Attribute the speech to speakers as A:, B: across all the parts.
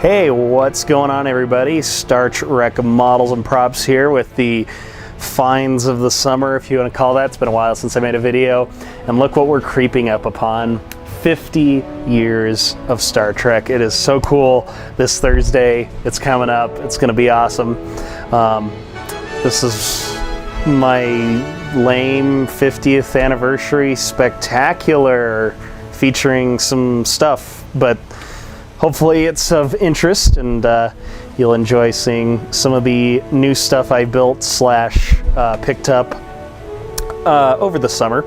A: Hey, what's going on, everybody? Starchwreck Models and Props here with the finds of the summer, if you want to call that. It's been a while since I made a video, and look what we're creeping up upon. 50 years of Star Trek. It is so cool. This Thursday, it's coming up. It's going to be awesome. This is my lame 50th anniversary spectacular featuring some stuff, but hopefully it's of interest, and you'll enjoy seeing some of the new stuff I built slash picked up over the summer.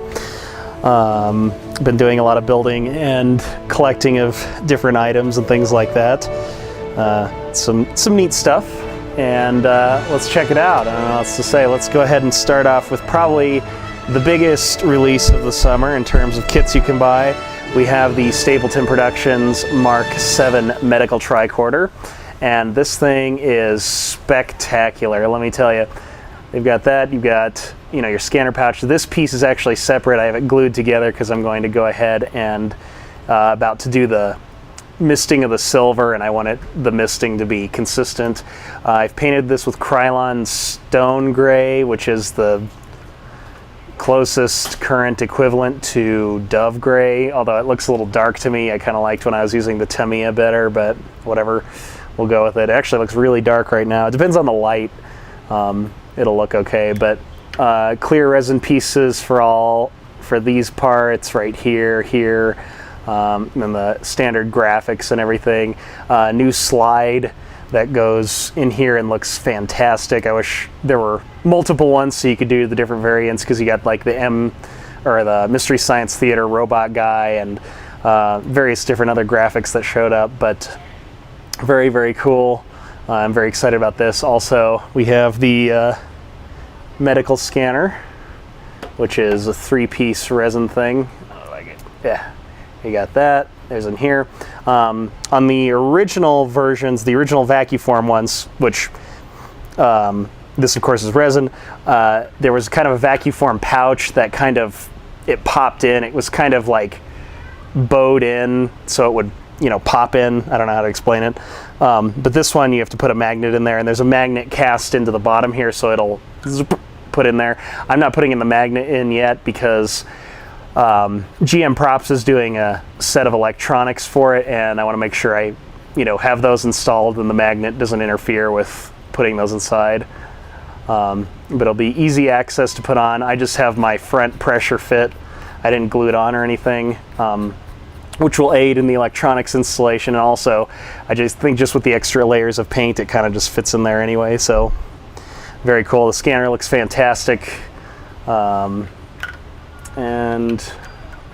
A: Been doing a lot of building and collecting of different items and things like that. Some neat stuff, and let's check it out. I don't know what else to say. Let's go ahead and start off with probably the biggest release of the summer in terms of kits you can buy. We have the Stapleton Productions Mark 7 Medical Tricorder, and this thing is spectacular, let me tell you. They've got that, you've got, you know, your scanner pouch. This piece is actually separate. I have it glued together because I'm going to go ahead and about to do the misting of the silver, and I want the misting to be consistent. I've painted this with Krylon Stone Gray, which is the closest current equivalent to Dove Gray, although it looks a little dark to me. I kind of liked when I was using the Tamiya better, but whatever, we'll go with it. It actually looks really dark right now. It depends on the light. It'll look okay, but clear resin pieces for these parts right here, and then the standard graphics and everything. New slide that goes in here and looks fantastic. I wish there were multiple ones so you could do the different variants, because you got like the Mystery Science Theater robot guy and various different other graphics that showed up, but very, very cool. I'm very excited about this. Also, we have the medical scanner, which is a 3-piece resin thing. I like it. Yeah, you got that. There's in here. On the original versions, the original vacuform ones, which this of course is resin, there was kind of a vacuform pouch that it popped in. It was kind of like bowed in, so it would, you know, pop in. I don't know how to explain it. But this one, you have to put a magnet in there, and there's a magnet cast into the bottom here, so it'll put in there. I'm not putting in the magnet in yet because GM Props is doing a set of electronics for it, and I want to make sure I, you know, have those installed and the magnet doesn't interfere with putting those inside. But it'll be easy access to put on. I just have my front pressure fit. I didn't glue it on or anything, which will aid in the electronics installation. And also, I just think just with the extra layers of paint, it kind of just fits in there anyway. So very cool. The scanner looks fantastic. And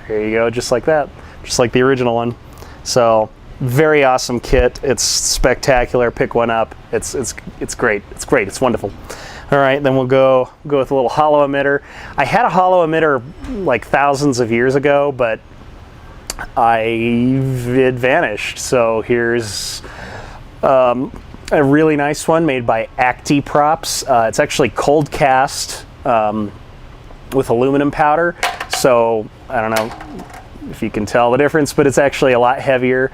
A: here you go, just like that, just like the original one. So very awesome kit. It's spectacular. Pick one up. It's great. It's great. It's wonderful. All right, then we'll go with a little Holo emitter. I had a Holo emitter like thousands of years ago, but it vanished. So here's a really nice one made by Acti Props. It's actually cold cast with aluminum powder. So I don't know if you can tell the difference, but it's actually a lot heavier.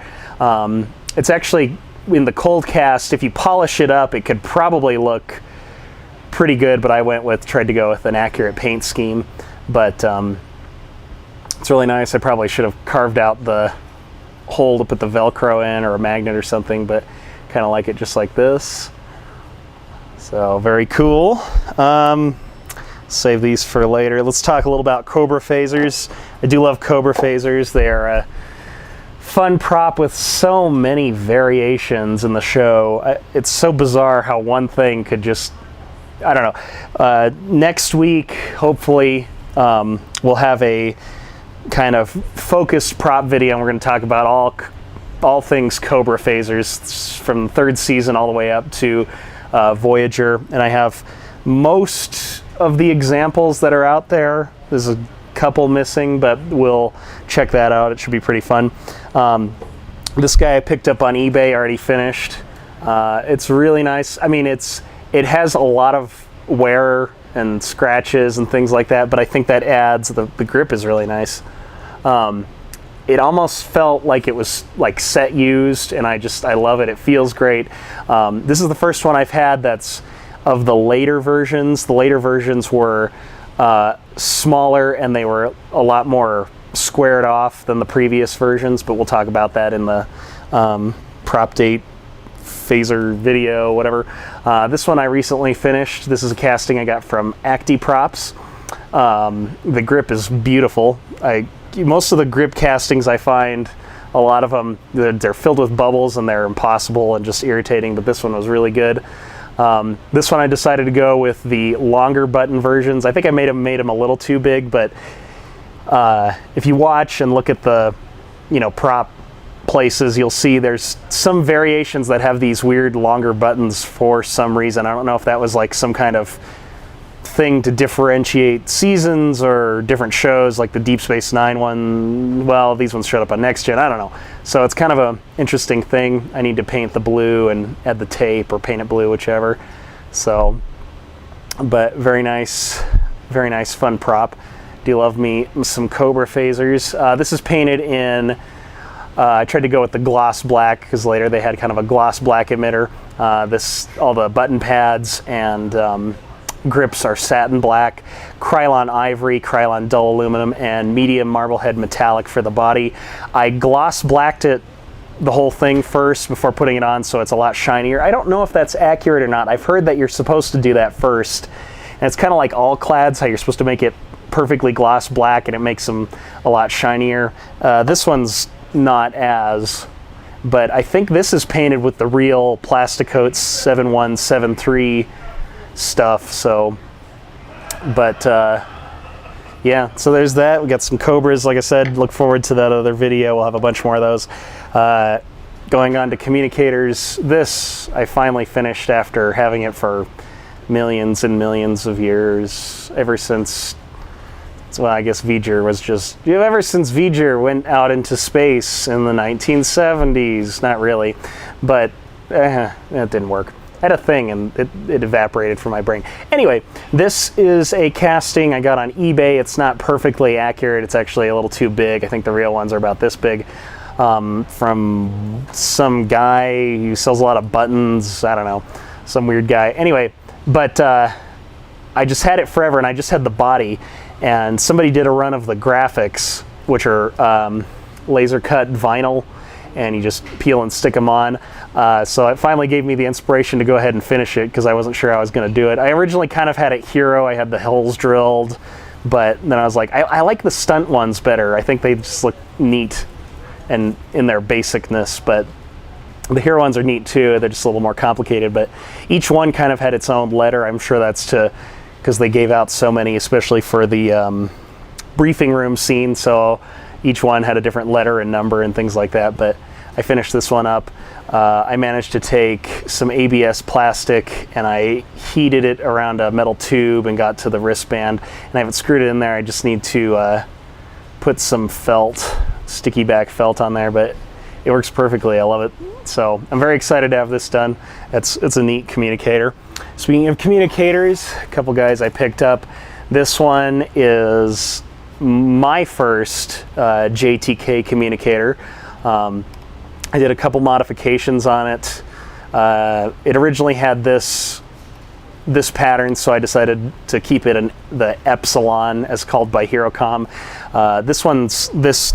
A: It's actually in the cold cast. If you polish it up, it could probably look pretty good, but I tried to go with an accurate paint scheme. But it's really nice. I probably should have carved out the hole to put the Velcro in, or a magnet or something, but kind of like it just like this. So very cool. Save these for later. Let's talk a little about Cobra phasers. I do love Cobra phasers. They are a fun prop with so many variations in the show. It's so bizarre how one thing could just, I don't know. Next week, hopefully, we'll have a kind of focused prop video, and we're going to talk about all things Cobra phasers from the 3rd season all the way up to Voyager. And I have most of the examples that are out there. There's a couple missing, but we'll check that out. It should be pretty fun. This guy I picked up on eBay, already finished. It's really nice. I mean, it has a lot of wear and scratches and things like that, but I think that adds, the grip is really nice. it almost felt like it was like set used, and I love it. It feels great. This is the first one I've had that's of the later versions. The later versions were smaller, and they were a lot more squared off than the previous versions, but we'll talk about that in the prop date phaser video, whatever. This one I recently finished. This is a casting I got from Acti Props. The grip is beautiful. Most of the grip castings I find, a lot of them, they're filled with bubbles and they're impossible and just irritating, but this one was really good. This one I decided to go with the longer button versions. I think I made them a little too big, but if you watch and look at the, prop places, you'll see there's some variations that have these weird longer buttons for some reason. I don't know if that was like some kind of thing to differentiate seasons or different shows, like the Deep Space Nine one. Well, these ones showed up on Next Gen. I don't know. So it's kind of a interesting thing. I need to paint the blue and add the tape, or paint it blue, whichever. So, but very nice, fun prop. Do love me some Cobra phasers. This is painted in, I tried to go with the gloss black because later they had kind of a gloss black emitter. All the button pads and grips are satin black, Krylon ivory, Krylon dull aluminum, and medium marblehead metallic for the body. I gloss blacked it, the whole thing first before putting it on, so it's a lot shinier. I don't know if that's accurate or not. I've heard that you're supposed to do that first, and it's kind of like all clads, how you're supposed to make it perfectly gloss black and it makes them a lot shinier. This one's not as, but I think this is painted with the real Plasticoat 7173 stuff. So, but yeah, so there's that. We got some Cobras, like I said. Look forward to that other video. We'll have a bunch more of those. Going on to communicators, this I finally finished after having it for millions and millions of years, ever since, well, I guess V'ger was just, ever since V'ger went out into space in the 1970s. Not really, but it didn't work. I had a thing and it evaporated from my brain. Anyway, this is a casting I got on eBay. It's not perfectly accurate. It's actually a little too big. I think the real ones are about this big. From some guy who sells a lot of buttons. I don't know, some weird guy. Anyway, but I just had it forever, and I just had the body. And somebody did a run of the graphics, which are laser cut vinyl, and you just peel and stick them on. So it finally gave me the inspiration to go ahead and finish it, because I wasn't sure I was going to do it. I originally kind of had it hero. I had the holes drilled, but then I was like, I like the stunt ones better. I think they just look neat and in their basicness, but the hero ones are neat too. They're just a little more complicated, but each one kind of had its own letter. I'm sure that's because they gave out so many, especially for the briefing room scene. So each one had a different letter and number and things like that. But I finished this one up. I managed to take some ABS plastic and I heated it around a metal tube and got to the wristband. And I haven't screwed it in there. I just need to put some felt, sticky back felt on there, but it works perfectly. I love it. So I'm very excited to have this done. It's a neat communicator. Speaking of communicators, a couple guys I picked up. This one is my first JTK communicator. I did a couple modifications on it. It originally had this pattern, so I decided to keep it in the Epsilon, as called by HeroCom. This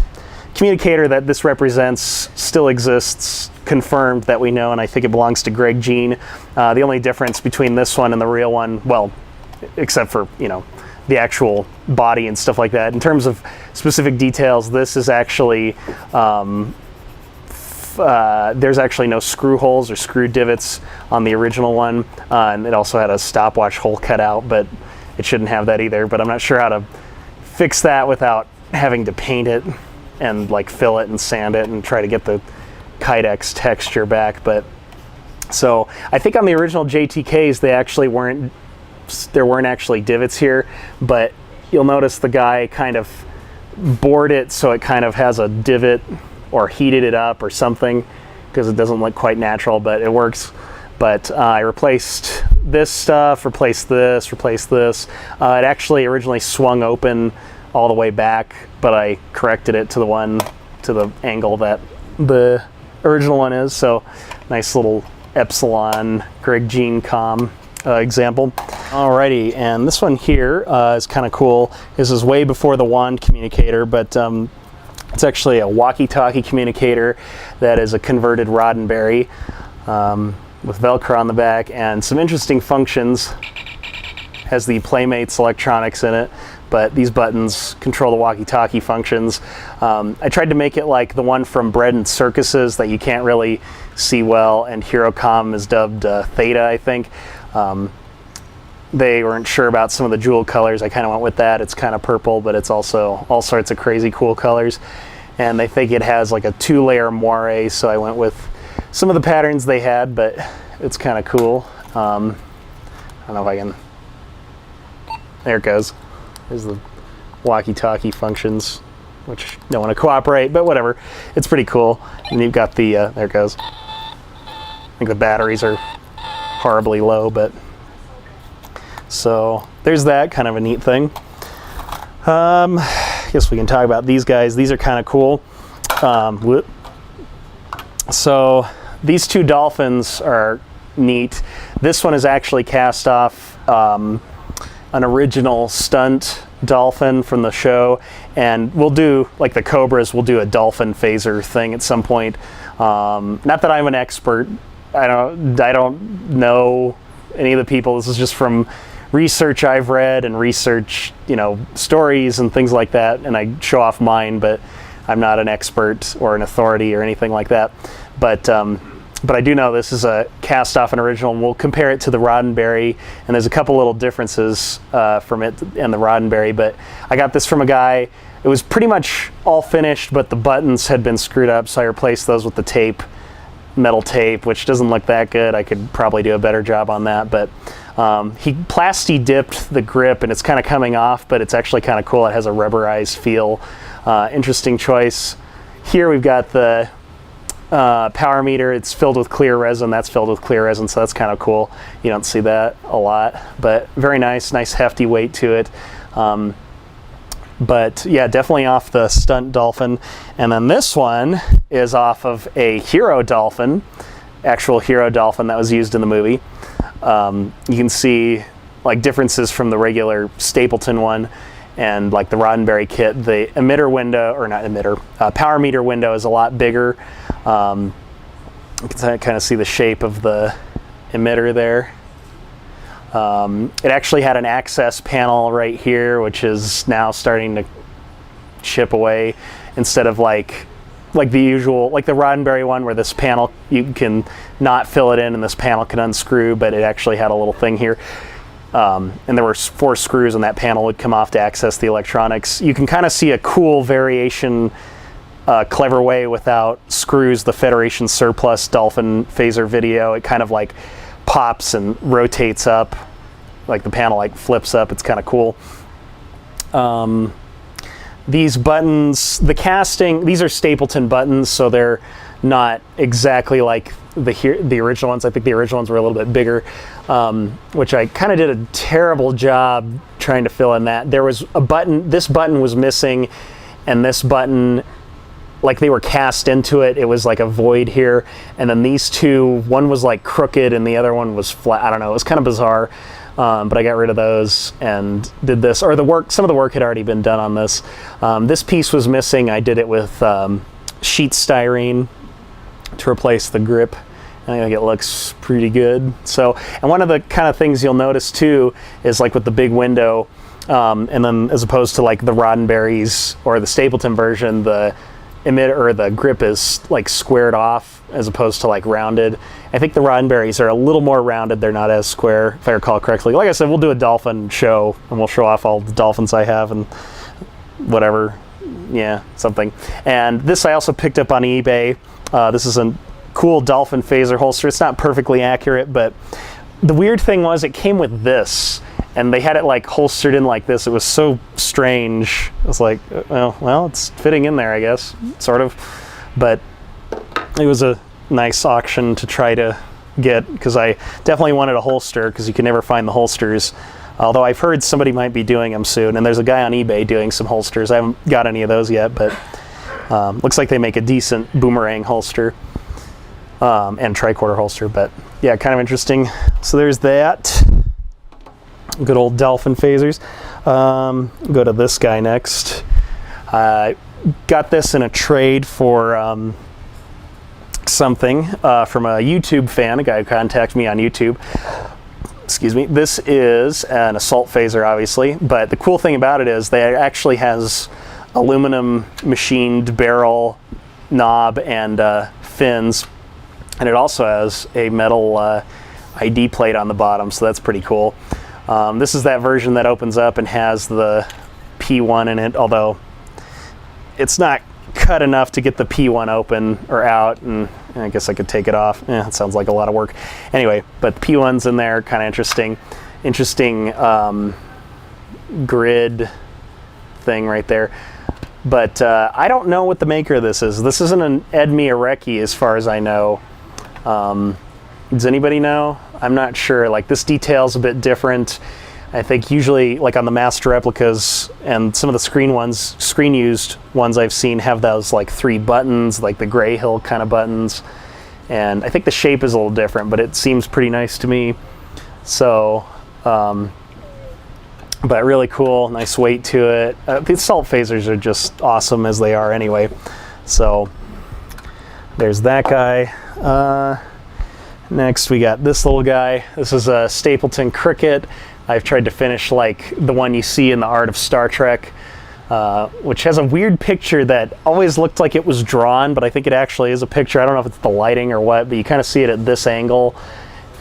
A: communicator that this represents still exists, confirmed that we know, and I think it belongs to Greg Jean. The only difference between this one and the real one, well, except for, the actual body and stuff like that, in terms of specific details, this is actually, there's actually no screw holes or screw divots on the original one, and it also had a stopwatch hole cut out, but it shouldn't have that either. But I'm not sure how to fix that without having to paint it and like fill it and sand it and try to get the Kydex texture back. But so I think on the original JTKs there weren't actually divots here, but you'll notice the guy kind of bored it so it kind of has a divot, or heated it up or something, because it doesn't look quite natural, but it works. But I replaced this stuff, replaced this. It actually originally swung open all the way back, but I corrected it to the one to the angle that the original one is. So nice little Epsilon Greg Jean Com example. Alrighty, and this one here is kind of cool. This is way before the wand communicator, but it's actually a walkie-talkie communicator that is a converted Roddenberry with Velcro on the back and some interesting functions. Has the Playmates electronics in it, but these buttons control the walkie-talkie functions. I tried to make it like the one from Bread and Circuses that you can't really see well, and HeroCom is dubbed Theta, I think. They weren't sure about some of the jewel colors. I kind of went with that. It's kind of purple, but it's also all sorts of crazy cool colors. And they think it has like a 2-layer moire, so I went with some of the patterns they had, but it's kind of cool. I don't know if I can... There it goes. There's the walkie-talkie functions, which don't want to cooperate, but whatever. It's pretty cool. And you've got the... there it goes. I think the batteries are horribly low, but... So there's that, kind of a neat thing. I guess we can talk about these guys. These are kind of cool. So these two Dolphins are neat. This one is actually cast off an original stunt Dolphin from the show, and we'll do, like the Cobras, we'll do a Dolphin phaser thing at some point. Not that I'm an expert. I don't know any of the people. This is just from research I've read and research, you know, stories and things like that, and I show off mine, but I'm not an expert or an authority or anything like that. But I do know this is a cast off an original, and we'll compare it to the Roddenberry, and there's a couple little differences from it and the Roddenberry, but I got this from a guy. It was pretty much all finished, but the buttons had been screwed up, so I replaced those with the tape, metal tape, which doesn't look that good. I could probably do a better job on that, but he plasti dipped the grip and it's kind of coming off, but it's actually kind of cool. It has a rubberized feel. Interesting choice. Here we've got the power meter. It's filled with clear resin. That's filled with clear resin, so that's kind of cool. You don't see that a lot, but very nice hefty weight to it. But yeah, definitely off the stunt Dolphin. And then this one is off of a Hero Dolphin, actual Hero Dolphin that was used in the movie. You can see like differences from the regular Stapleton one and like the Roddenberry kit. The emitter window, or not emitter, power meter window is a lot bigger. You can kind of see the shape of the emitter there. It actually had an access panel right here, which is now starting to chip away, instead of like the usual, like the Roddenberry one, where this panel, you can not fill it in and this panel can unscrew, but it actually had a little thing here. And there were 4 screws and that panel would come off to access the electronics. You can kind of see a cool variation, clever way without screws. The Federation Surplus Dolphin phaser video, it kind of like pops and rotates up, like the panel like flips up. It's kind of cool. These buttons, the casting, these are Stapleton buttons, so they're not exactly like the original ones. I think the original ones were a little bit bigger, which I kind of did a terrible job trying to fill in that. There was a button, this button was missing, and this button, like they were cast into it. It was like a void here, and then these two, one was like crooked and the other one was flat. I don't know, it was kind of bizarre, but I got rid of those and did this, or the work, some of the work had already been done on this. This piece was missing. I did it with sheet styrene to replace the grip. I think it looks pretty good. So, and one of the kind of things you'll notice too is like with the big window, and then as opposed to like the Roddenberry's or the Stapleton version, the emitter or the grip is like squared off as opposed to like rounded. I think the Roddenberry's are a little more rounded. They're not as square, if I recall correctly. Like I said, we'll do a Dolphin show and we'll show off all the Dolphins I have and whatever, yeah, something. And this I also picked up on eBay. This is a cool Dolphin phaser holster. It's not perfectly accurate, but the weird thing was it came with this, and they had it like holstered in like this. It was so strange. It was like, well, it's fitting in there, I guess, sort of. But it was a nice auction to try to get, because I definitely wanted a holster, because you can never find the holsters. Although I've heard somebody might be doing them soon, and there's a guy on eBay doing some holsters. I haven't got any of those yet, but Looks like they make a decent boomerang holster and tricorder holster, but yeah, kind of interesting. So there's that. Good old Dolphin phasers. Go to this guy next. Got this in a trade for something from a YouTube fan, a guy who contacted me on YouTube. Excuse me. This is an assault phaser, obviously, but the cool thing about it is that it actually has aluminum machined barrel, knob, and fins, and it also has a metal ID plate on the bottom, so that's pretty cool. This is that version that opens up and has the P1 in it, although it's not cut enough to get the P1 open or out, and I guess I could take it off. It sounds like a lot of work. Anyway, but the P1's in there, kind of interesting. Interesting grid thing right there. But I don't know what the maker of this is. This isn't an Edmi Areki as far as I know. Does anybody know? I'm not sure. Like, this detail's a bit different. I think usually, like on the master replicas and some of the screen used ones I've seen have those like 3 buttons, like the Gray Hill kind of buttons. And I think the shape is a little different, but it seems pretty nice to me. So, but really cool, nice weight to it. The assault phasers are just awesome as they are anyway. So there's that guy. Next we got this little guy. This is a Stapleton Cricut. I've tried to finish like the one you see in the Art of Starchwreck, which has a weird picture that always looked like it was drawn, but I think it actually is a picture. I don't know if it's the lighting or what, but you kind of see it at this angle,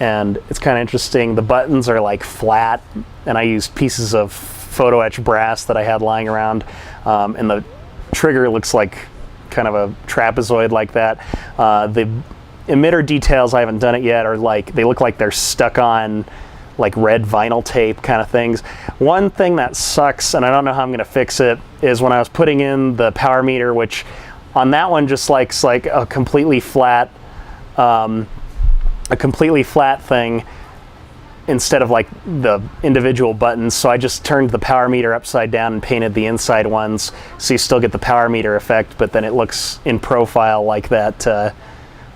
A: and it's kind of interesting. The buttons are like flat, and I used pieces of photo etch brass that I had lying around, and the trigger looks like kind of a trapezoid like that. The emitter details, I haven't done it yet, are like, they look like they're stuck on like red vinyl tape kind of things. One thing that sucks, and I don't know how I'm gonna fix it, is when I was putting in the power meter, which on that one just likes like a completely flat thing instead of like the individual buttons. So I just turned the power meter upside down and painted the inside ones, so you still get the power meter effect, but then it looks in profile like that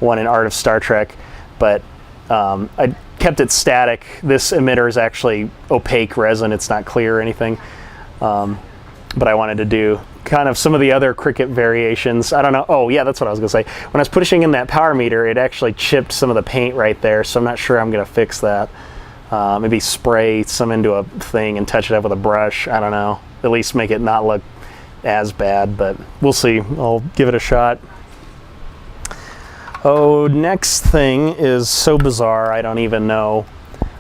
A: one in Art of Star Trek. But I kept it static. This emitter is actually opaque resin, it's not clear or anything, but I wanted to do kind of some of the other Cricut variations. I don't know, oh yeah, that's what I was gonna say. When I was pushing in that power meter, it actually chipped some of the paint right there, so I'm not sure I'm gonna fix that. Maybe spray some into a thing and touch it up with a brush, I don't know, at least make it not look as bad, but we'll see. I'll give it a shot. Oh, next thing is so bizarre, I don't even know.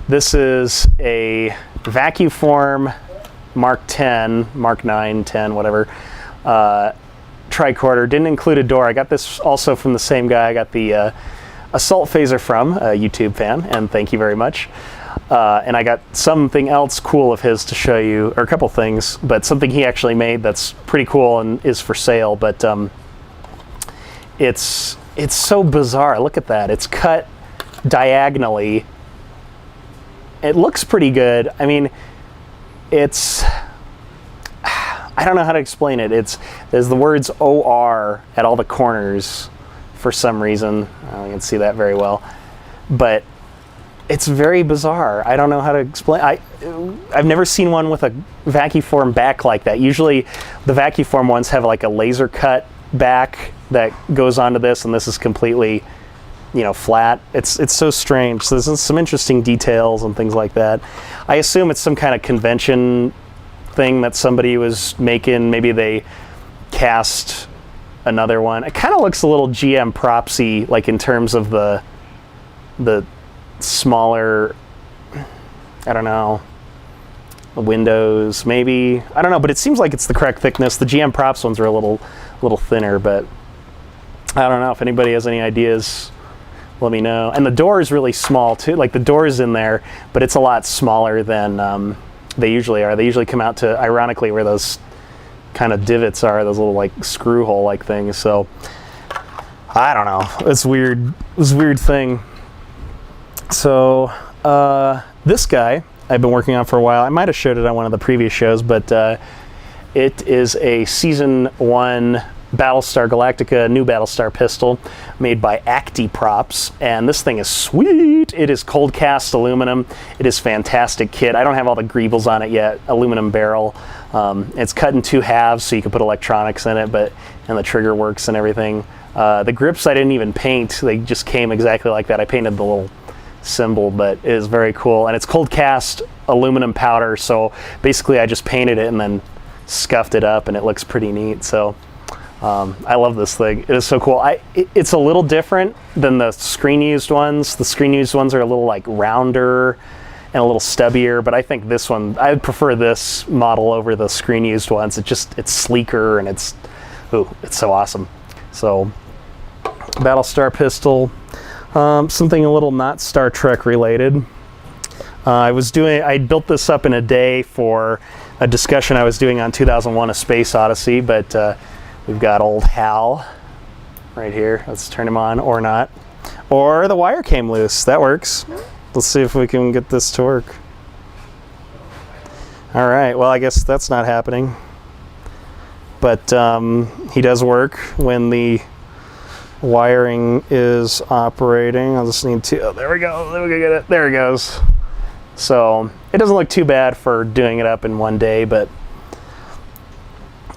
A: This is a Vacuform Mark 10, Mark 9, 10, whatever, tricorder. Didn't include a door. I got this also from the same guy I got the assault phaser from, a YouTube fan, and thank you very much. And I got something else cool of his to show you, or a couple things, but something he actually made that's pretty cool and is for sale, but it's so bizarre. Look at that. It's cut diagonally. It looks pretty good. I mean, it's, I don't know how to explain it. There's the words OR at all the corners for some reason. I don't can see that very well. But it's very bizarre. I don't know how to explain. I've never seen one with a Vacuform back like that. Usually the Vacuform ones have like a laser cut back that goes onto this, and this is completely, you know, flat. It's so strange. So there's some interesting details and things like that. I assume it's some kind of convention thing that somebody was making. Maybe they cast another one. It kind of looks a little GM propsy, like in terms of the smaller, I don't know, windows maybe. I don't know, but it seems like it's the correct thickness. The GM props ones are a little thinner, but I don't know. If anybody has any ideas, let me know. And the door is really small too. Like the door is in there, but it's a lot smaller than they usually are. They usually come out to, ironically, where those kind of divots are, those little like screw hole like things. So I don't know. It's weird. It's a weird thing. So this guy I've been working on for a while. I might have showed it on one of the previous shows, but it is a Season 1 Battlestar Galactica, new Battlestar pistol made by Acti Props, and this thing is sweet. It is cold cast aluminum. It is fantastic kit. I don't have all the greebles on it yet. Aluminum barrel. It's cut in 2 halves, so you can put electronics in it, and the trigger works and everything. The grips I didn't even paint. They just came exactly like that. I painted the little symbol, but it is very cool, and it's cold cast aluminum powder, so basically I just painted it and then scuffed it up, and it looks pretty neat. So I love this thing. It is so cool. It's a little different than the screen used ones. The screen used ones are a little like rounder and a little stubbier, but I think this one, I would prefer this model over the screen used ones. It's sleeker, and it's so awesome. So Battlestar pistol, something a little not Star Trek related. I built this up in a day for a discussion I was doing on 2001: A Space Odyssey, but we've got old Hal right here. Let's turn him on, or not. Or the wire came loose. That works. Let's see if we can get this to work. All right, well, I guess that's not happening. But he does work when the wiring is operating. I'll just need to, there we go. There we go, get it. There it goes. So it doesn't look too bad for doing it up in one day, but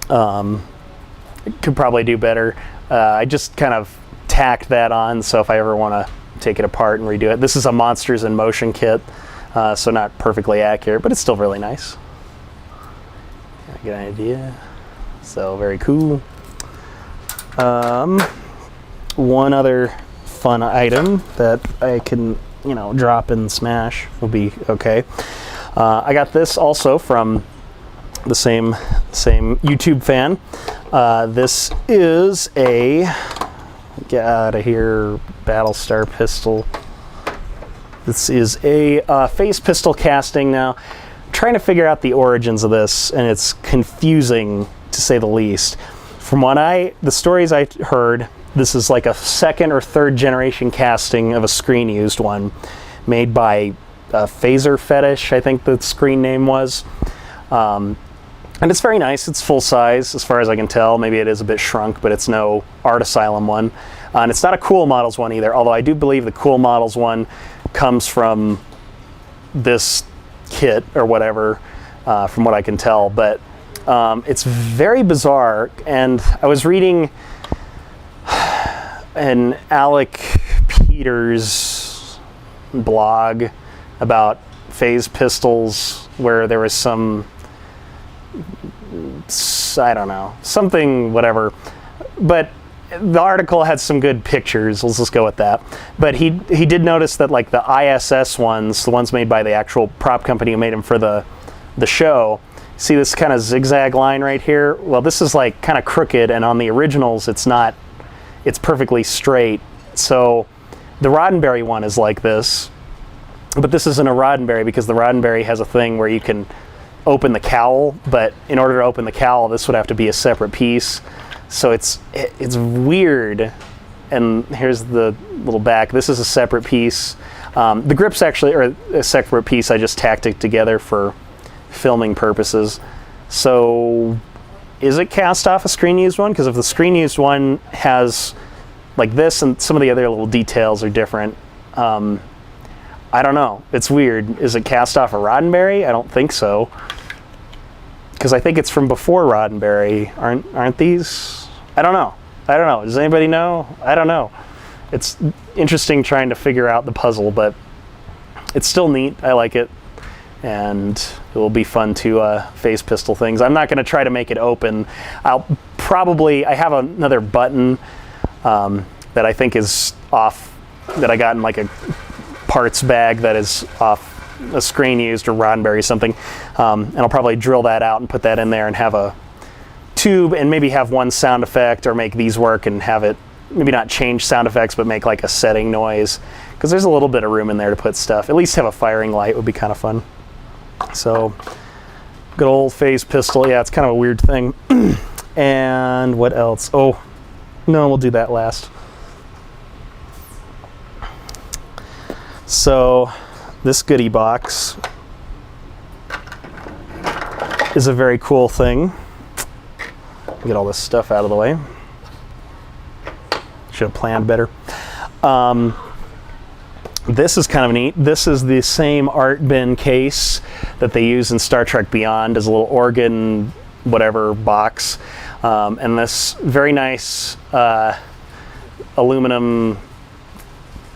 A: it could probably do better. I just kind of tacked that on, so if I ever want to take it apart and redo it. This is a Monsters in Motion kit, so not perfectly accurate, but it's still really nice. Get an idea. So very cool. One other fun item that I can, drop and smash will be okay. I got this also from the same YouTube fan. This is a, get out of here, Battlestar pistol. This is a phase pistol casting. Now, I'm trying to figure out the origins of this, and it's confusing to say the least. From the stories I heard, this is like a 2nd or 3rd generation casting of a screen used one made by Phaser Fetish, I think the screen name was. And it's very nice. It's full size as far as I can tell. Maybe it is a bit shrunk, but it's no Art Asylum one. And it's not a Cool Models one either, although I do believe the Cool Models one comes from this kit or whatever, from what I can tell. But it's very bizarre, and I was reading an Alec Peters blog about phase pistols where there was some, I don't know, something, whatever. But the article had some good pictures. Let's just go with that. But he did notice that like the ISS ones, the ones made by the actual prop company who made them for the show, see this kind of zigzag line right here? Well, this is like kind of crooked, and on the originals it's not. It's perfectly straight. So the Roddenberry one is like this, but this isn't a Roddenberry because the Roddenberry has a thing where you can open the cowl, but in order to open the cowl, this would have to be a separate piece. So it's weird. And here's the little back. This is a separate piece. The grips actually are a separate piece. I just tacked it together for filming purposes. So is it cast off a screen used one? Because if the screen used one has like this and some of the other little details are different, I don't know. It's weird. Is it cast off a Roddenberry? I don't think so. Because I think it's from before Roddenberry. Aren't these? I don't know. Does anybody know? I don't know. It's interesting trying to figure out the puzzle, but it's still neat. I like it. And it will be fun to phase pistol things. I'm not going to try to make it open. I have another button that I think is off, that I got in like a parts bag that is off a screen used or Roddenberry or something. And I'll probably drill that out and put that in there and have a tube and maybe have one sound effect, or make these work and have it, maybe not change sound effects, but make like a setting noise. Because there's a little bit of room in there to put stuff. At least have a firing light would be kind of fun. So, good old phase pistol. Yeah, it's kind of a weird thing. And what else? Oh, no, we'll do that last. So, this goodie box is a very cool thing. Get all this stuff out of the way. should have planned better. This is kind of neat. This is the same art bin case that they use in Star Trek Beyond as a little organ whatever box. And this very nice aluminum,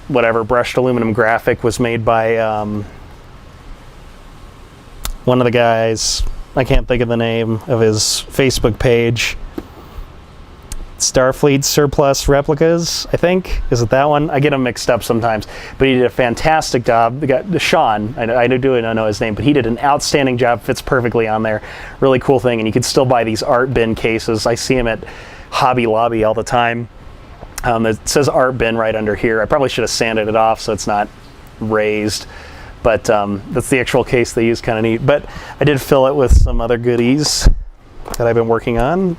A: whatever, brushed aluminum graphic was made by one of the guys, I can't think of the name of his Facebook page. Starfleet Surplus Replicas, I think. Is it that one? I get them mixed up sometimes. But he did a fantastic job. The guy, Sean, I don't know his name, but he did an outstanding job. Fits perfectly on there. Really cool thing. And you can still buy these art bin cases. I see them at Hobby Lobby all the time. It says art bin right under here. I probably should have sanded it off so it's not raised. But that's the actual case they use, kind of neat. But I did fill it with some other goodies that I've been working on.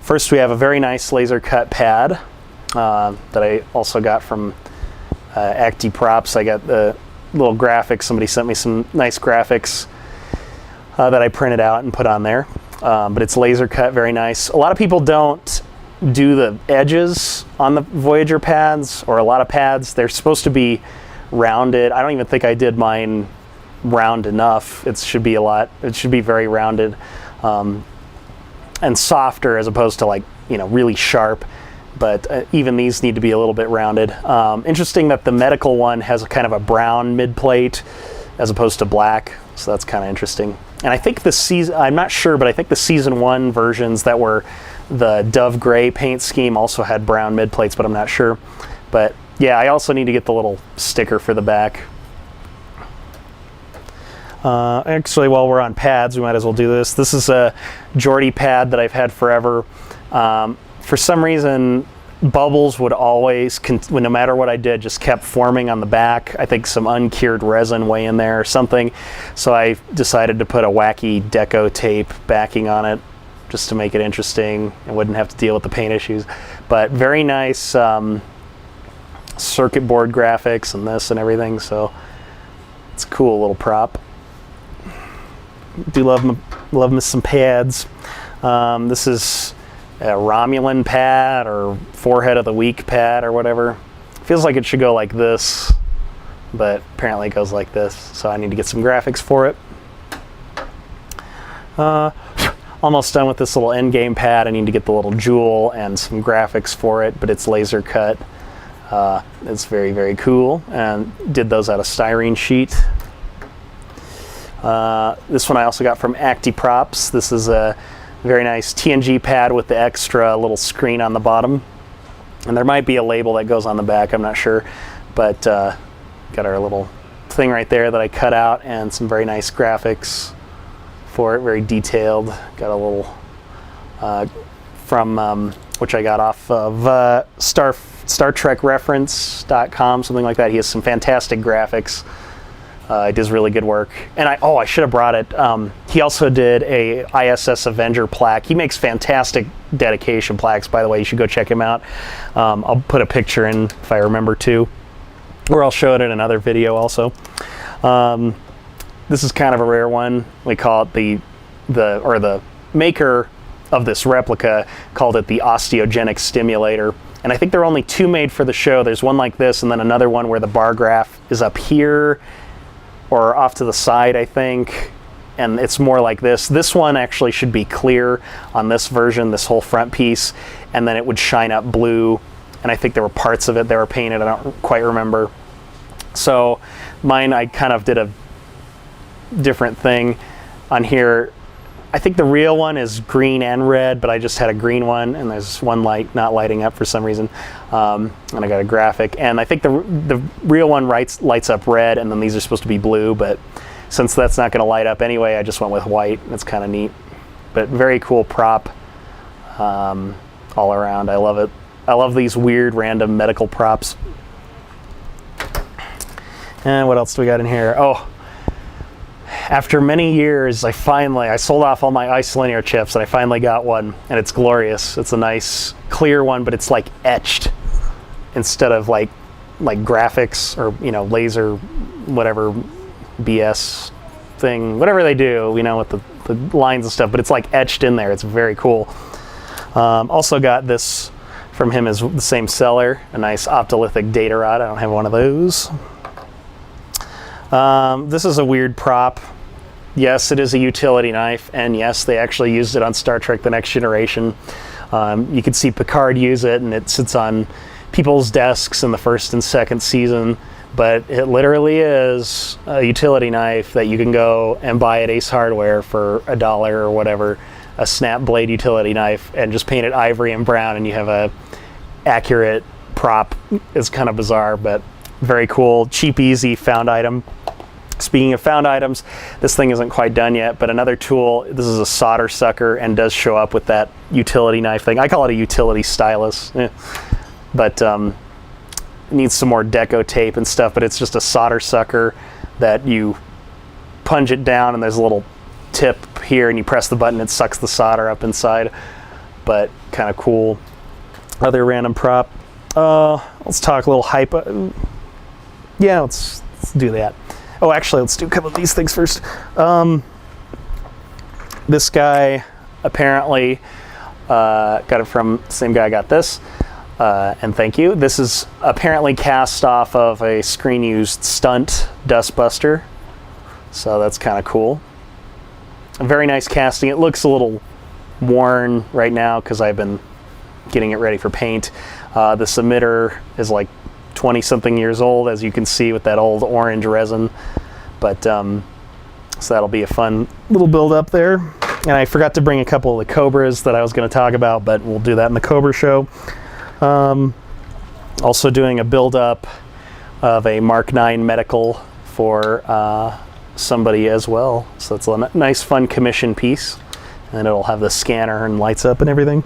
A: First, we have a very nice laser cut pad that I also got from Acti Props. I got the little graphics. Somebody sent me some nice graphics that I printed out and put on there. But it's laser cut, very nice. A lot of people don't do the edges on the Voyager pads, or a lot of pads. They're supposed to be rounded. I don't even think I did mine round enough. It should be very rounded. And softer as opposed to, like, really sharp, but even these need to be a little bit rounded. Interesting that the medical one has a kind of a brown mid plate as opposed to black, so that's kind of interesting. And I think the season, I'm not sure, but I think the season 1 versions that were the Dove Gray paint scheme also had brown mid plates, but I'm not sure. But yeah, I also need to get the little sticker for the back. Actually, while we're on pads, we might as well do this. This is a Geordie pad that I've had forever. For some reason, bubbles would always, no matter what I did, just kept forming on the back. I think some uncured resin way in there or something. So I decided to put a wacky deco tape backing on it just to make it interesting and wouldn't have to deal with the paint issues. But very nice circuit board graphics and this and everything. So it's a cool little prop. Do love me some pads. This is a Romulan pad or Forehead of the Week pad or whatever. Feels like it should go like this, but apparently it goes like this. So I need to get some graphics for it. Almost done with this little endgame pad. I need to get the little jewel and some graphics for it, but it's laser cut. It's very, very cool, and did those out of styrene sheet. This one I also got from Acti Props. This is a very nice TNG pad with the extra little screen on the bottom. And there might be a label that goes on the back, I'm not sure. But got our little thing right there that I cut out, and some very nice graphics for it, very detailed. Got a little from which I got off of StarTrekReference.com, something like that. He has some fantastic graphics. He does really good work. And I should have brought it. He also did a ISS Avenger plaque. He makes fantastic dedication plaques, by the way. You should go check him out. I'll put a picture in if I remember to, or I'll show it in another video also. This is kind of a rare one. We call it the maker of this replica called it the osteogenic stimulator. And I think there are only 2 made for the show. There's one like this, and then another one where the bar graph is up here or off to the side, I think, and it's more like this. This one actually should be clear on this version, this whole front piece, and then it would shine up blue, and I think there were parts of it that were painted. I don't quite remember. So mine, I kind of did a different thing on here. I think the real one is green and red, but I just had a green one, and there's one light not lighting up for some reason. And I got a graphic, and I think the real one lights up red, and then these are supposed to be blue, but since that's not going to light up anyway, I just went with white. It's kind of neat, but very cool prop all around. I love it. I love these weird random medical props. And what else do we got in here? Oh, after many years, I sold off all my isolinear chips, and I finally got one, and it's glorious. It's a nice clear one, but it's like etched instead of like graphics or laser, whatever BS thing, whatever they do, with the lines and stuff. But it's like etched in there. It's very cool. Also got this from him is the same seller, a nice optolithic data rod. I don't have one of those. This is a weird prop. Yes, it is a utility knife, and yes, they actually used it on Star Trek The Next Generation. You can see Picard use it, and it sits on people's desks in the first and second season, but it literally is a utility knife that you can go and buy at Ace Hardware for $1 or whatever, a snap blade utility knife, and just paint it ivory and brown, and you have a accurate prop. It's kind of bizarre, but very cool, cheap, easy, found item. Speaking of found items, this thing isn't quite done yet, but another tool, this is a solder sucker and does show up with that utility knife thing. I call it a utility stylus, but needs some more deco tape and stuff, but it's just a solder sucker that you punch it down and there's a little tip here and you press the button, it sucks the solder up inside, but kind of cool. Other random prop, let's talk a little hypo. Yeah, let's do that. Oh, actually, let's do a couple of these things first. This guy apparently got it from the same guy I got this, and thank you. This is apparently cast off of a screen-used Stunt dustbuster, so that's kind of cool. A very nice casting. It looks a little worn right now because I've been getting it ready for paint. This emitter is like 20-something years old, as you can see with that old orange resin, but so that'll be a fun little build up there. And I forgot to bring a couple of the Cobras that I was going to talk about, but we'll do that in the Cobra show. Also doing a build up of a Mark 9 medical for somebody as well, so it's a nice fun commission piece, and it'll have the scanner and lights up and everything.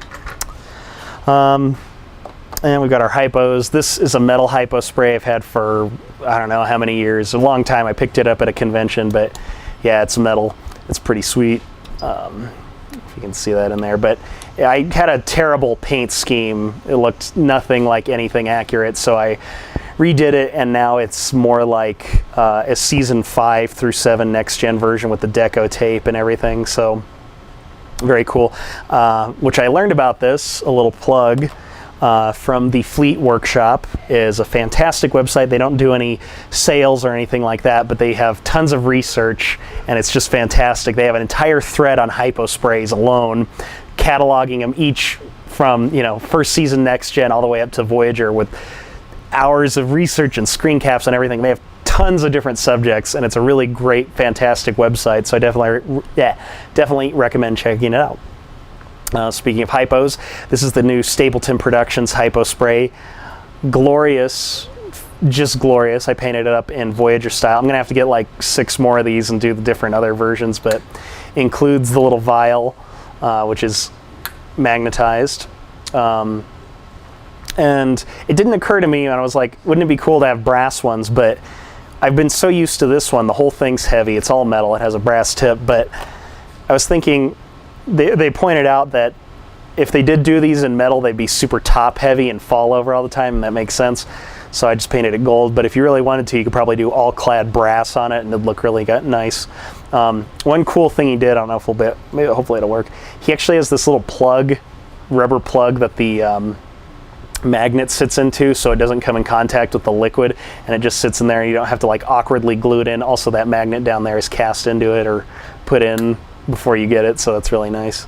A: And we've got our hypos. This is a metal hypo spray I've had for I don't know how many years, a long time. I picked it up at a convention, but yeah, it's metal. It's pretty sweet. If you can see that in there. But I had a terrible paint scheme. It looked nothing like anything accurate, so I redid it, and now it's more like a season 5 through 7 next gen version with the deco tape and everything. So very cool. Which I learned about this, a little plug, from the Fleet Workshop. Is a fantastic website. They don't do any sales or anything like that, but they have tons of research, and it's just fantastic. They have an entire thread on hyposprays alone, cataloging them each from, you know, first season next gen all the way up to Voyager, with hours of research and screen caps and everything. They have tons of different subjects, and it's a really great, fantastic website, so I definitely recommend checking it out. Speaking of hypos, this is the new Stapleton Productions hypo spray. Glorious, just glorious. I painted it up in Voyager style. I'm gonna have to get like 6 more of these and do the different other versions, but includes the little vial, which is magnetized. And it didn't occur to me, and I was like, wouldn't it be cool to have brass ones? But I've been so used to this one. The whole thing's heavy. It's all metal. It has a brass tip. But I was thinking, they pointed out that if they did do these in metal, they'd be super top heavy and fall over all the time, and that makes sense. So I just painted it gold. But if you really wanted to, you could probably do all clad brass on it, and it'd look really nice. One cool thing he did, I don't know if hopefully it'll work. He actually has this little plug, rubber plug that the magnet sits into, so it doesn't come in contact with the liquid, and it just sits in there, and you don't have to like awkwardly glue it in. Also, that magnet down there is cast into it or put in before you get it, so that's really nice.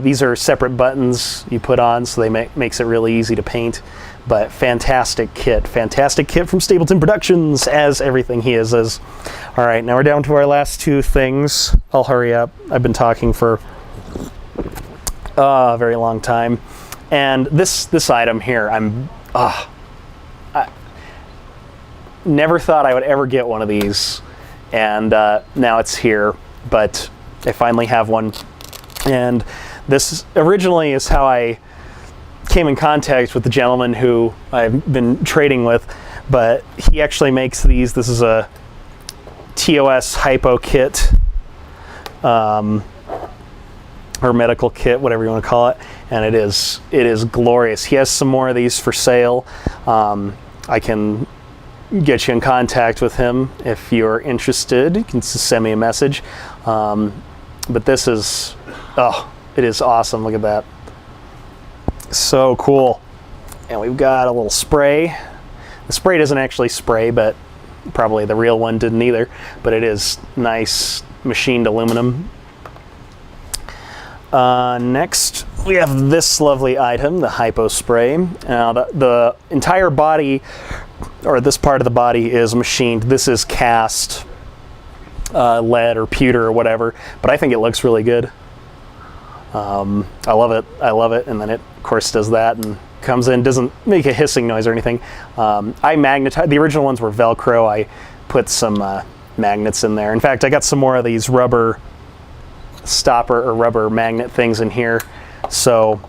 A: These are separate buttons you put on, so they makes it really easy to paint. But fantastic kit from Stapleton Productions, as everything he is. All right, now we're down to our last 2 things. I'll hurry up. I've been talking for a very long time. And this item here, I never thought I would ever get one of these, and now it's here. But I finally have one, and this originally is how I came in contact with the gentleman who I've been trading with, but he actually makes these. This is a TOS Hypo Kit, or Medical Kit, whatever you want to call it, and it is glorious. He has some more of these for sale. I can get you in contact with him if you're interested. You can send me a message. But this is, it is awesome. Look at that. So cool. And we've got a little spray. The spray doesn't actually spray, but probably the real one didn't either. But it is nice machined aluminum. Next, we have this lovely item, the Hypospray. Now, the entire body, or this part of the body, is machined. This is cast lead or pewter or whatever, but I think it looks really good. I love it. I love it. And then it, of course, does that and comes in, doesn't make a hissing noise or anything. I magnetized, the original ones were Velcro. I put some magnets in there. In fact, I got some more of these rubber stopper or rubber magnet things in here, so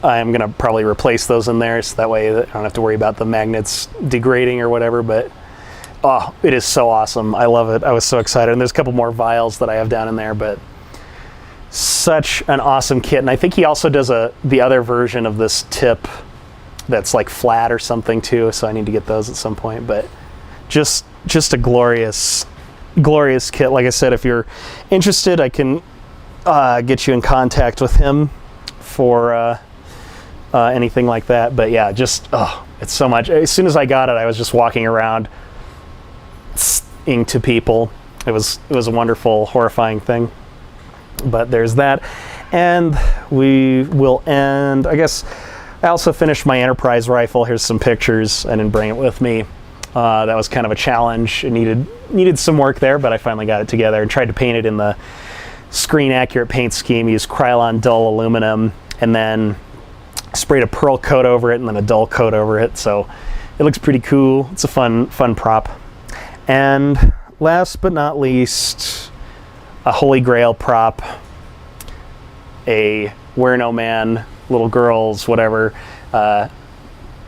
A: I'm gonna probably replace those in there, so that way I don't have to worry about the magnets degrading or whatever. But oh, it is so awesome. I love it. I was so excited. And there's a couple more vials that I have down in there, but such an awesome kit. And I think he also does the other version of this tip that's like flat or something too, so I need to get those at some point. But just a glorious kit. Like I said, if you're interested, I can get you in contact with him for anything like that. But yeah, just it's so much. As soon as I got it, I was just walking around to people. It was a wonderful, horrifying thing. But there's that, and we will end. I guess I also finished my Enterprise rifle. Here's some pictures. I didn't bring it with me. That was kind of a challenge. It needed some work there, but I finally got it together and tried to paint it in the screen accurate paint scheme. Used Krylon dull aluminum and then sprayed a pearl coat over it and then a dull coat over it. So it looks pretty cool. It's a fun prop. And last but not least, a Holy Grail prop, a Where No Man, little girls, whatever,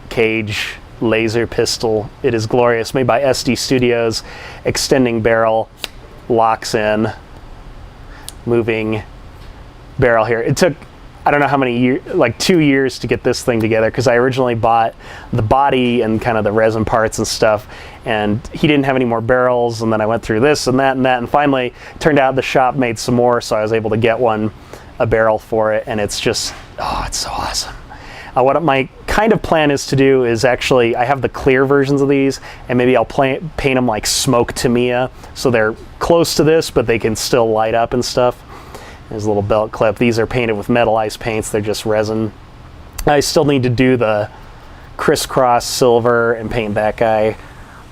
A: cage laser pistol. It is glorious, made by SD Studios. Extending barrel, locks in, moving barrel here. It took, I don't know how many years, like 2 years to get this thing together, because I originally bought the body and kind of the resin parts and stuff, and he didn't have any more barrels, and then I went through this and that and that, and finally turned out the shop made some more, so I was able to get a barrel for it, and it's just, oh, it's so awesome. What my kind of plan is to do is actually, I have the clear versions of these, and maybe I'll paint them like smoke Tamiya, so they're close to this, but they can still light up and stuff. There's a little belt clip. These are painted with metallized paints. They're just resin. I still need to do the crisscross silver and paint that guy.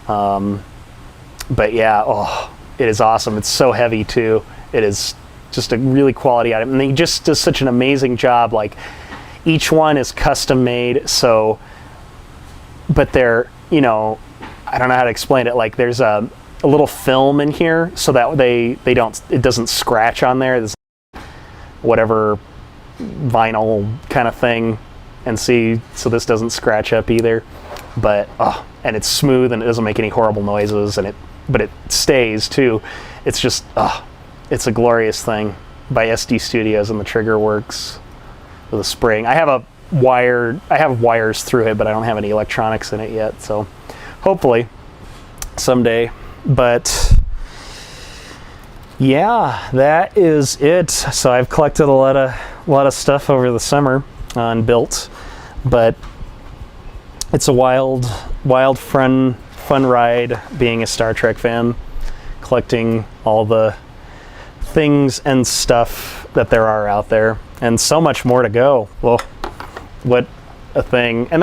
A: But yeah, oh, it is awesome. It's so heavy too. It is just a really quality item. And he just does such an amazing job. Like, each one is custom made, so, but they're, you know, I don't know how to explain it. Like, there's a little film in here so that it doesn't scratch on there. There's whatever vinyl kind of thing, and so this doesn't scratch up either. But and it's smooth and it doesn't make any horrible noises, but it stays too. It's just it's a glorious thing by SD Studios, and the trigger works with a spring. I have wires through it, but I don't have any electronics in it yet, so hopefully someday. But yeah, that is it. So I've collected a lot of stuff over the summer and built, but it's a wild fun ride being a Star Trek fan, collecting all the things and stuff that there are out there, and so much more to go. Well, what a thing. And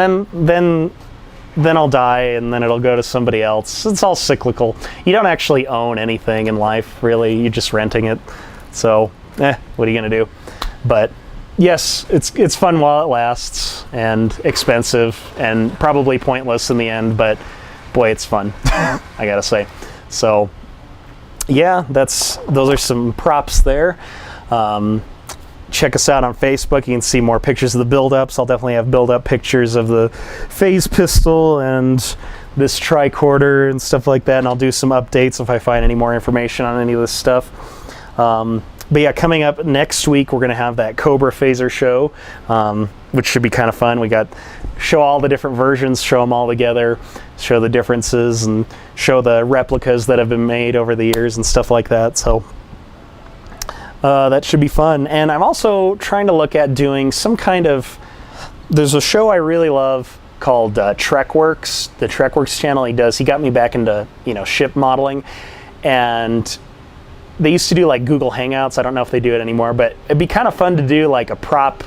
A: then I'll die, and then it'll go to somebody else. It's all cyclical. You don't actually own anything in life, really. You're just renting it. So, what are you gonna do? But yes, it's fun while it lasts, and expensive, and probably pointless in the end, but boy, it's fun, I gotta say. So yeah, those are some props there. Check us out on Facebook. You can see more pictures of the build-ups. I'll definitely have build-up pictures of the phase pistol and this tricorder and stuff like that, and I'll do some updates if I find any more information on any of this stuff. But yeah, coming up next week, we're going to have that Cobra phaser show, which should be kind of fun. We got show all the different versions, show them all together, show the differences, and show the replicas that have been made over the years and stuff like that. So that should be fun. And I'm also trying to look at doing some kind of there's a show I really love called Trekworks. The Trekworks channel he got me back into, you know, ship modeling, and they used to do like Google Hangouts. I don't know if they do it anymore, but it'd be kind of fun to do like a prop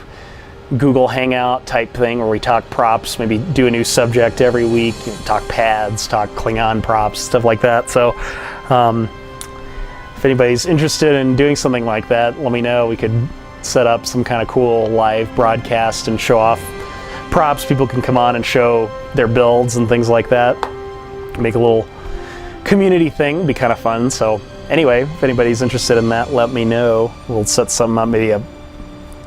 A: Google Hangout type thing where we talk props, maybe do a new subject every week, you know, talk pads, talk Klingon props, stuff like that. So if anybody's interested in doing something like that, let me know. We could set up some kind of cool live broadcast and show off props. People can come on and show their builds and things like that. Make a little community thing, be kind of fun. So anyway, if anybody's interested in that, let me know. We'll set something up, maybe a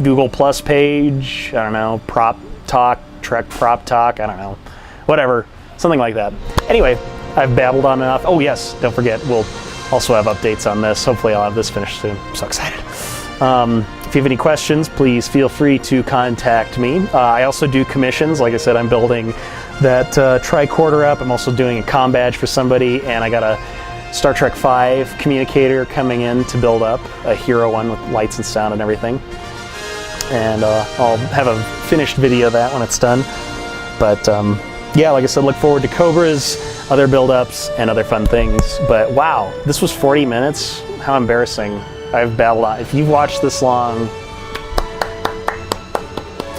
A: Google Plus page, I don't know, prop talk, Trek prop talk, I don't know, whatever, something like that. Anyway, I've babbled on enough. Oh yes, don't forget, we'll also have updates on this. Hopefully I'll have this finished soon. I'm so excited. If you have any questions, please feel free to contact me. I also do commissions. Like I said, I'm building that tricorder up. I'm also doing a comm badge for somebody, and I got a Star Trek V communicator coming in to build up, a hero one with lights and sound and everything. And I'll have a finished video of that when it's done. But yeah, like I said, look forward to Cobras, other build-ups, and other fun things. But wow, this was 40 minutes. How embarrassing. I've babbled on. If you've watched this long,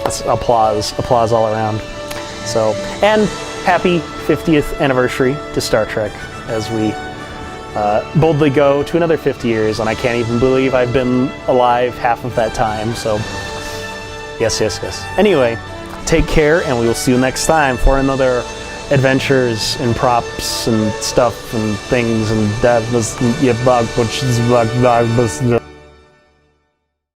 A: that's applause all around. So, and happy 50th anniversary to Star Trek as we boldly go to another 50 years, and I can't even believe I've been alive half of that time. So yes, yes, yes. Anyway, take care, and we will see you next time for another adventures and props and stuff and things, and that was